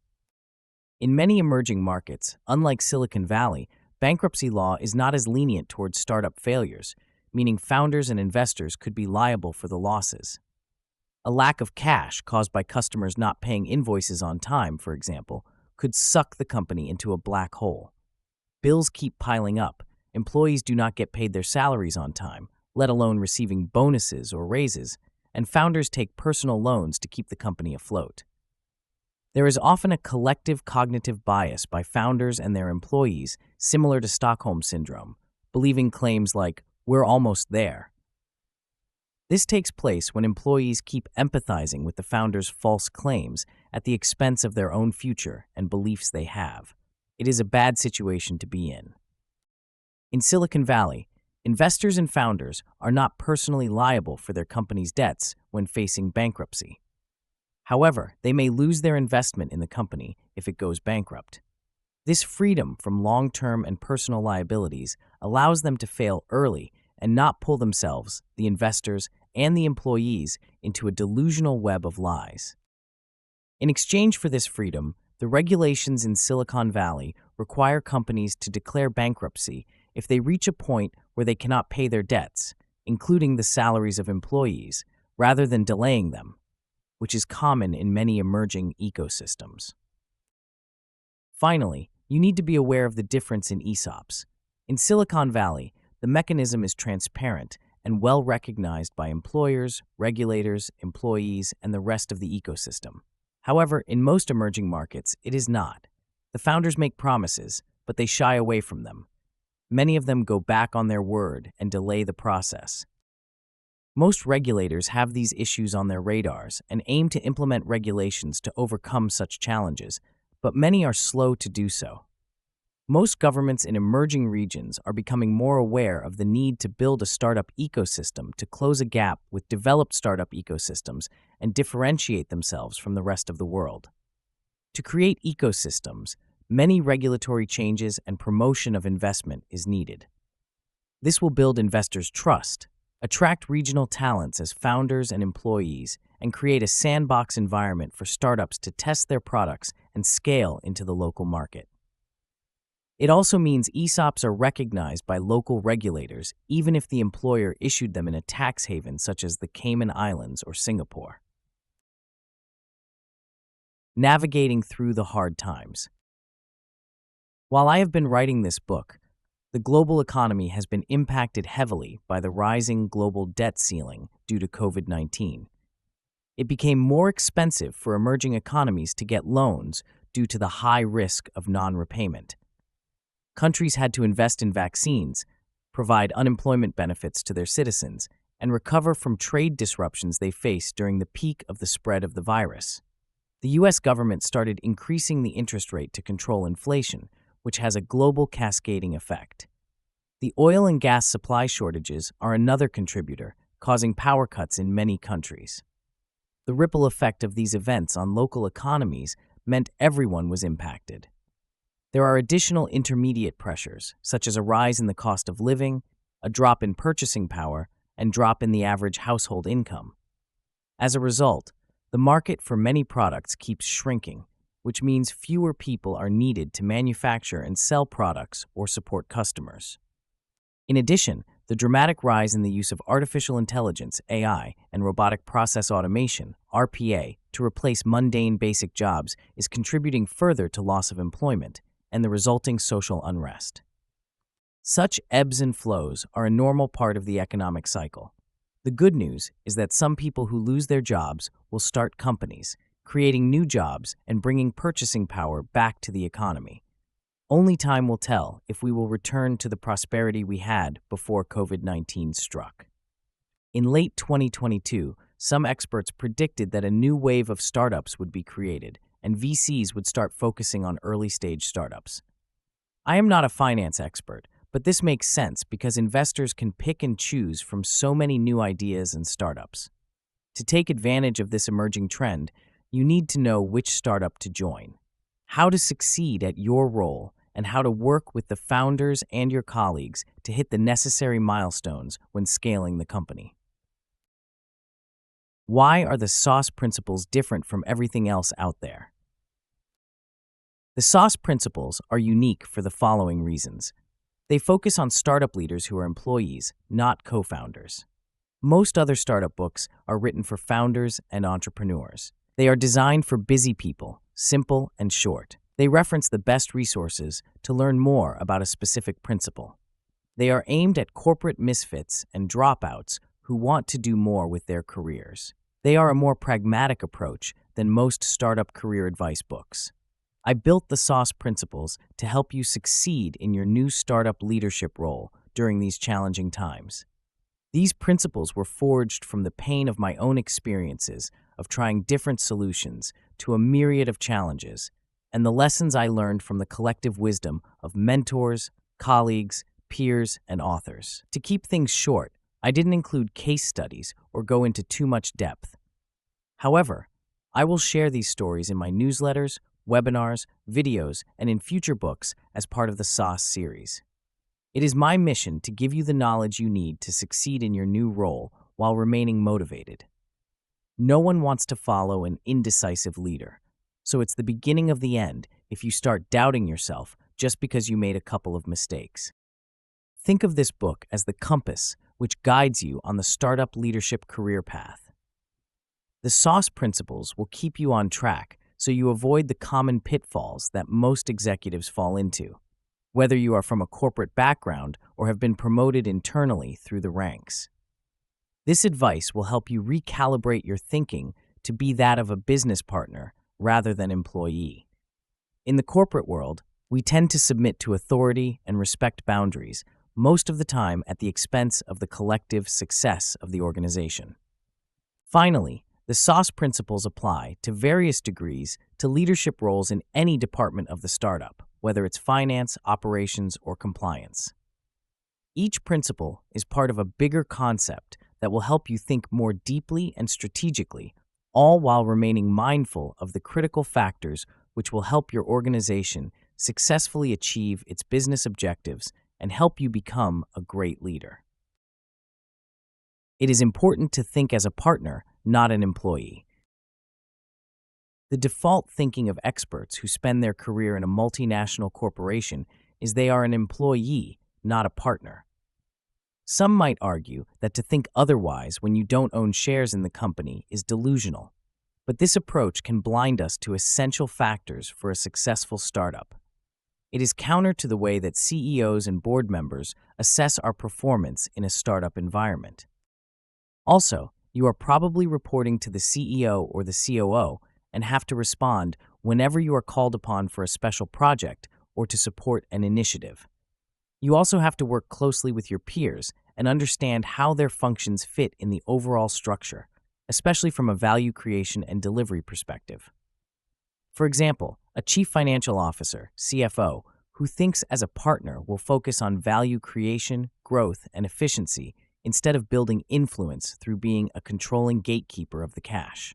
In many emerging markets, unlike Silicon Valley, bankruptcy law is not as lenient towards startup failures, meaning founders and investors could be liable for the losses. A lack of cash caused by customers not paying invoices on time, for example, could suck the company into a black hole. Bills keep piling up, employees do not get paid their salaries on time, let alone receiving bonuses or raises, and founders take personal loans to keep the company afloat. There is often a collective cognitive bias by founders and their employees similar to Stockholm Syndrome, believing claims like, "we're almost there." This takes place when employees keep empathizing with the founder's false claims at the expense of their own future and beliefs they have. It is a bad situation to be in. In Silicon Valley, investors and founders are not personally liable for their company's debts when facing bankruptcy. However, they may lose their investment in the company if it goes bankrupt. This freedom from long-term and personal liabilities allows them to fail early and not pull themselves, the investors, and the employees into a delusional web of lies. In exchange for this freedom, the regulations in Silicon Valley require companies to declare bankruptcy if they reach a point where they cannot pay their debts, including the salaries of employees, rather than delaying them, which is common in many emerging ecosystems. Finally, you need to be aware of the difference in ESOPs. In Silicon Valley, the mechanism is transparent and well recognized by employers, regulators, employees, and the rest of the ecosystem. However, in most emerging markets, it is not. The founders make promises, but they shy away from them. Many of them go back on their word and delay the process. Most regulators have these issues on their radars and aim to implement regulations to overcome such challenges, but many are slow to do so. Most governments in emerging regions are becoming more aware of the need to build a startup ecosystem to close a gap with developed startup ecosystems and differentiate themselves from the rest of the world. To create ecosystems, many regulatory changes and promotion of investment is needed. This will build investors' trust, attract regional talents as founders and employees, and create a sandbox environment for startups to test their products and scale into the local market. It also means ESOPs are recognized by local regulators, even if the employer issued them in a tax haven such as the Cayman Islands or Singapore. Navigating through the hard times. While I have been writing this book, the global economy has been impacted heavily by the rising global debt ceiling due to COVID-19. It became more expensive for emerging economies to get loans due to the high risk of non-repayment. Countries had to invest in vaccines, provide unemployment benefits to their citizens, and recover from trade disruptions they faced during the peak of the spread of the virus. The U.S. government started increasing the interest rate to control inflation, which has a global cascading effect. The oil and gas supply shortages are another contributor, causing power cuts in many countries. The ripple effect of these events on local economies meant everyone was impacted. There are additional intermediate pressures, such as a rise in the cost of living, a drop in purchasing power, and drop in the average household income. As a result, the market for many products keeps shrinking, which means fewer people are needed to manufacture and sell products or support customers. In addition, the dramatic rise in the use of artificial intelligence, AI, and robotic process automation, RPA, to replace mundane basic jobs is contributing further to loss of employment and the resulting social unrest. Such ebbs and flows are a normal part of the economic cycle. The good news is that some people who lose their jobs will start companies, creating new jobs and bringing purchasing power back to the economy. Only time will tell if we will return to the prosperity we had before COVID-19 struck. In late 2022, some experts predicted that a new wave of startups would be created, and VCs would start focusing on early-stage startups. I am not a finance expert, but this makes sense because investors can pick and choose from so many new ideas and startups. To take advantage of this emerging trend, you need to know which startup to join, how to succeed at your role, and how to work with the founders and your colleagues to hit the necessary milestones when scaling the company. Why are the SAUS principles different from everything else out there? The SAUS principles are unique for the following reasons. They focus on startup leaders who are employees, not co-founders. Most other startup books are written for founders and entrepreneurs. They are designed for busy people, simple and short. They reference the best resources to learn more about a specific principle. They are aimed at corporate misfits and dropouts who want to do more with their careers. They are a more pragmatic approach than most startup career advice books. I built the SAUS principles to help you succeed in your new startup leadership role during these challenging times. These principles were forged from the pain of my own experiences of trying different solutions to a myriad of challenges, and the lessons I learned from the collective wisdom of mentors, colleagues, peers, and authors. To keep things short, I didn't include case studies or go into too much depth. However, I will share these stories in my newsletters, webinars, videos, and in future books as part of the SAUS series. It is my mission to give you the knowledge you need to succeed in your new role while remaining motivated. No one wants to follow an indecisive leader, so it's the beginning of the end if you start doubting yourself just because you made a couple of mistakes. Think of this book as the compass which guides you on the startup leadership career path. The SAUS principles will keep you on track so you avoid the common pitfalls that most executives fall into, whether you are from a corporate background or have been promoted internally through the ranks. This advice will help you recalibrate your thinking to be that of a business partner rather than employee. In the corporate world, we tend to submit to authority and respect boundaries, most of the time at the expense of the collective success of the organization. Finally, the SAUS principles apply to various degrees to leadership roles in any department of the startup, whether it's finance, operations, or compliance. Each principle is part of a bigger concept that will help you think more deeply and strategically, all while remaining mindful of the critical factors which will help your organization successfully achieve its business objectives and help you become a great leader. It is important to think as a partner, not an employee. The default thinking of experts who spend their career in a multinational corporation is they are an employee, not a partner. Some might argue that to think otherwise when you don't own shares in the company is delusional, but this approach can blind us to essential factors for a successful startup. It is counter to the way that CEOs and board members assess our performance in a startup environment. Also, you are probably reporting to the CEO or the COO and have to respond whenever you are called upon for a special project or to support an initiative. You also have to work closely with your peers and understand how their functions fit in the overall structure, especially from a value creation and delivery perspective. For example, a chief financial officer, CFO, who thinks as a partner will focus on value creation, growth, and efficiency instead of building influence through being a controlling gatekeeper of the cash.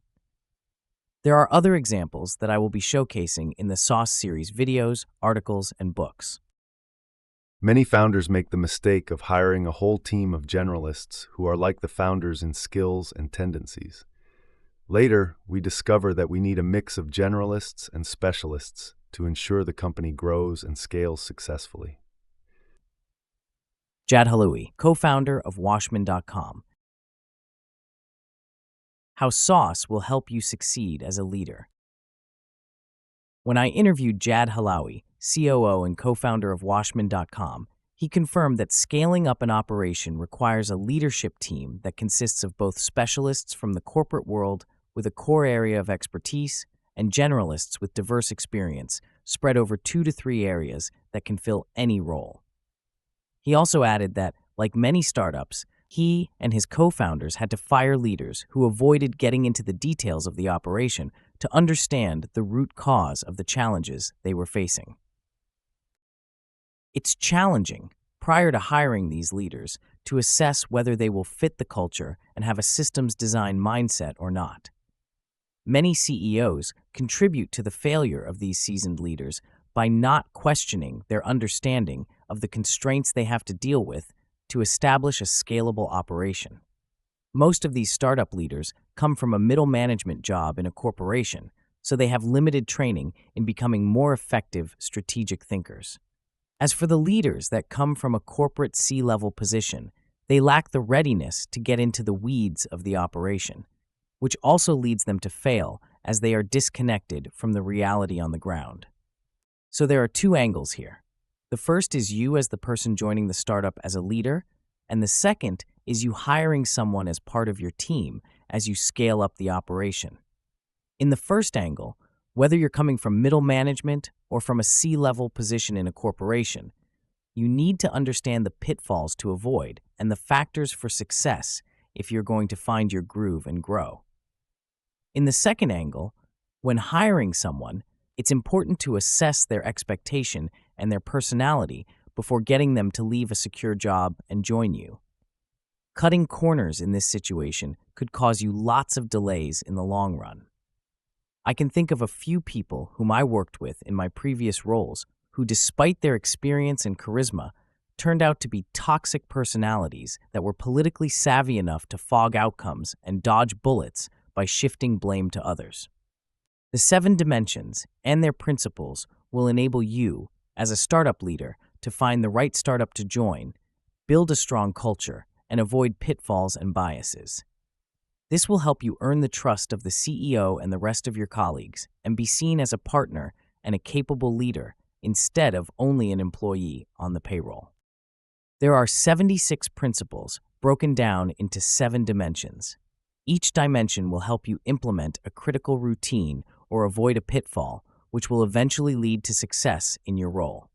There are other examples that I will be showcasing in the SAUS series videos, articles, and books. Many founders make the mistake of hiring a whole team of generalists who are like the founders in skills and tendencies. Later, we discover that we need a mix of generalists and specialists to ensure the company grows and scales successfully. Adel Hameed, co-founder of Washman.com. How SAUS will help you succeed as a leader. When I interviewed Adel Hameed, COO and co-founder of Washman.com, he confirmed that scaling up an operation requires a leadership team that consists of both specialists from the corporate world with a core area of expertise and generalists with diverse experience spread over 2 to 3 areas that can fill any role. He also added that, like many startups, he and his co-founders had to fire leaders who avoided getting into the details of the operation to understand the root cause of the challenges they were facing. It's challenging, prior to hiring these leaders, to assess whether they will fit the culture and have a systems design mindset or not. Many CEOs contribute to the failure of these seasoned leaders by not questioning their understanding of the constraints they have to deal with to establish a scalable operation. Most of these startup leaders come from a middle management job in a corporation, so they have limited training in becoming more effective strategic thinkers. As for the leaders that come from a corporate C-level position, they lack the readiness to get into the weeds of the operation, which also leads them to fail as they are disconnected from the reality on the ground. So there are 2 angles here. The first is you as the person joining the startup as a leader, and the second is you hiring someone as part of your team as you scale up the operation. In the first angle, whether you're coming from middle management or from a C-level position in a corporation, you need to understand the pitfalls to avoid and the factors for success if you're going to find your groove and grow. In the second angle, when hiring someone, it's important to assess their expectation and their personality before getting them to leave a secure job and join you. Cutting corners in this situation could cause you lots of delays in the long run. I can think of a few people whom I worked with in my previous roles who, despite their experience and charisma, turned out to be toxic personalities that were politically savvy enough to fog outcomes and dodge bullets by shifting blame to others. The 7 dimensions and their principles will enable you, as a startup leader, to find the right startup to join, build a strong culture, and avoid pitfalls and biases. This will help you earn the trust of the CEO and the rest of your colleagues and be seen as a partner and a capable leader instead of only an employee on the payroll. There are 76 principles broken down into 7 dimensions. Each dimension will help you implement a critical routine or avoid a pitfall, which will eventually lead to success in your role.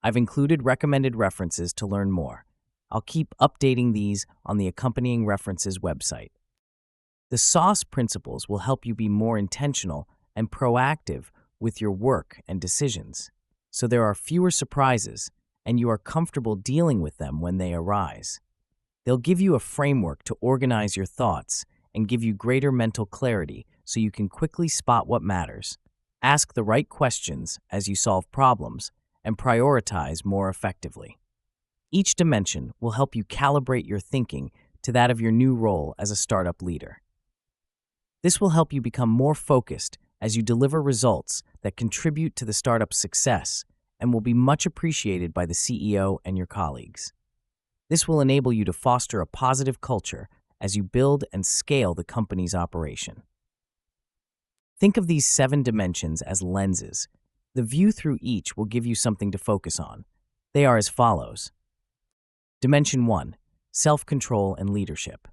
I've included recommended references to learn more. I'll keep updating these on the accompanying references website. The SAUS principles will help you be more intentional and proactive with your work and decisions, so there are fewer surprises and you are comfortable dealing with them when they arise. They'll give you a framework to organize your thoughts and give you greater mental clarity so you can quickly spot what matters, ask the right questions as you solve problems, and prioritize more effectively. Each dimension will help you calibrate your thinking to that of your new role as a startup leader. This will help you become more focused as you deliver results that contribute to the startup's success and will be much appreciated by the CEO and your colleagues. This will enable you to foster a positive culture as you build and scale the company's operation. Think of these 7 dimensions as lenses. The view through each will give you something to focus on. They are as follows. Dimension 1, self-control and leadership.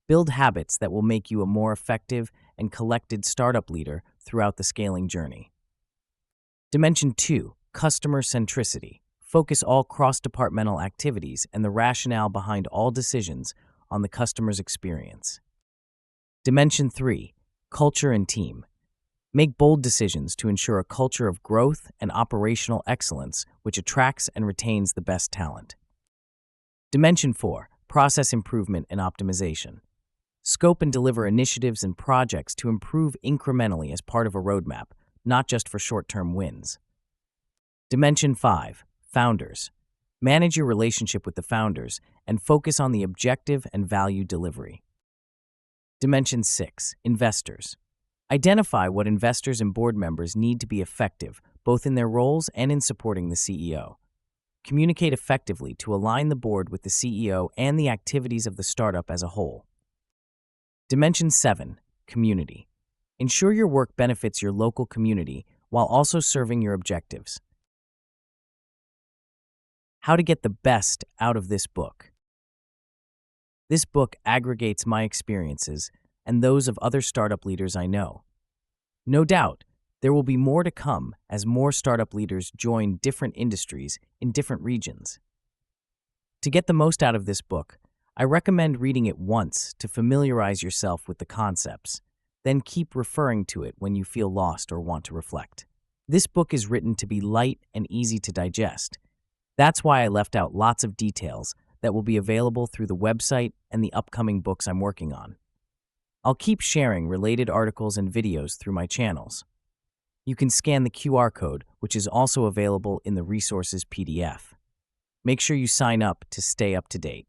Build habits that will make you a more effective and collected startup leader throughout the scaling journey. Dimension 2, customer centricity. Focus all cross-departmental activities and the rationale behind all decisions on the customer's experience. Dimension 3, culture and team. Make bold decisions to ensure a culture of growth and operational excellence which attracts and retains the best talent. Dimension 4, process improvement and optimization. Scope and deliver initiatives and projects to improve incrementally as part of a roadmap, not just for short-term wins. Dimension 5, founders. Manage your relationship with the founders and focus on the objective and value delivery. Dimension 6, investors. Identify what investors and board members need to be effective, both in their roles and in supporting the CEO. Communicate effectively to align the board with the CEO and the activities of the startup as a whole. Dimension 7, community. Ensure your work benefits your local community while also serving your objectives. How to get the best out of this book. This book aggregates my experiences and those of other startup leaders I know. No doubt, there will be more to come as more startup leaders join different industries in different regions. To get the most out of this book, I recommend reading it once to familiarize yourself with the concepts, then keep referring to it when you feel lost or want to reflect. This book is written to be light and easy to digest. That's why I left out lots of details that will be available through the website and the upcoming books I'm working on. I'll keep sharing related articles and videos through my channels. You can scan the QR code, which is also available in the resources PDF. Make sure you sign up to stay up to date.